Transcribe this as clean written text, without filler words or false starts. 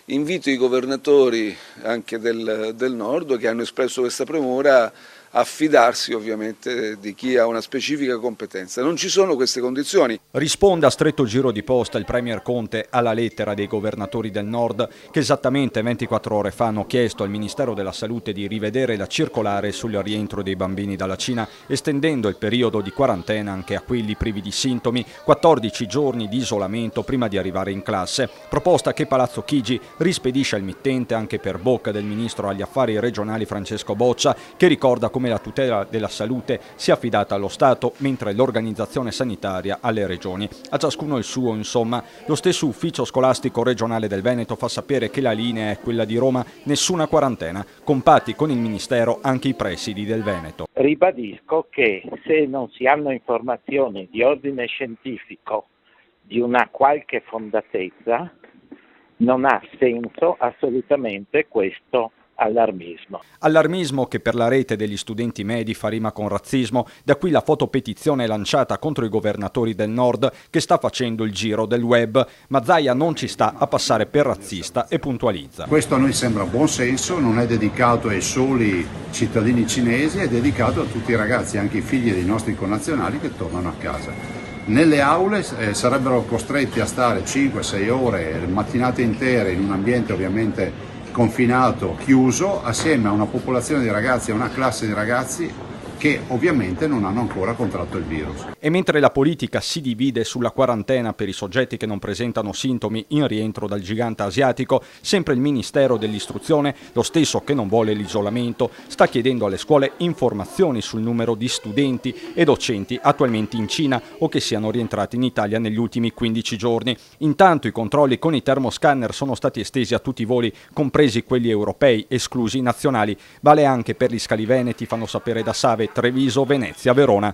invito i governatori anche del nord che hanno espresso questa premura a fidarsi ovviamente di chi ha una specifica competenza. Non ci sono queste condizioni. Risponde a stretto giro di posta il Premier Conte alla lettera dei governatori del Nord che esattamente 24 ore fa hanno chiesto al Ministero della Salute di rivedere la circolare sul rientro dei bambini dalla Cina, estendendo il periodo di quarantena anche a quelli privi di sintomi, 14 giorni di isolamento prima di arrivare in classe. Proposta che Palazzo Chigi rispedisce al mittente anche per bocca del Ministro agli Affari Regionali Francesco Boccia, che ricorda come la tutela della salute sia affidata allo Stato, mentre l'organizzazione sanitaria alle regioni. A ciascuno il suo, insomma. Lo stesso ufficio scolastico regionale del Veneto fa sapere che la linea è quella di Roma, nessuna quarantena, compatti con il Ministero anche i presidi del Veneto. Ribadisco che se non si hanno informazioni di ordine scientifico di una qualche fondatezza, non ha senso assolutamente questo allarmismo. Allarmismo che per la rete degli studenti medi fa rima con razzismo, da qui la fotopetizione lanciata contro i governatori del Nord che sta facendo il giro del web, ma Zaia non ci sta a passare per razzista e puntualizza. Questo a noi sembra buon senso, non è dedicato ai soli cittadini cinesi, è dedicato a tutti i ragazzi, anche i figli dei nostri connazionali che tornano a casa. Nelle aule sarebbero costretti a stare 5-6 ore, mattinate intere, in un ambiente ovviamente confinato, chiuso, assieme a una popolazione di ragazzi, a una classe di ragazzi che ovviamente non hanno ancora contratto il virus. E mentre la politica si divide sulla quarantena per i soggetti che non presentano sintomi in rientro dal gigante asiatico, sempre il Ministero dell'Istruzione, lo stesso che non vuole l'isolamento, sta chiedendo alle scuole informazioni sul numero di studenti e docenti attualmente in Cina o che siano rientrati in Italia negli ultimi 15 giorni. Intanto i controlli con i termoscanner sono stati estesi a tutti i voli, compresi quelli europei, esclusi i nazionali. Vale anche per gli scali veneti, fanno sapere da Save, Treviso, Venezia, Verona.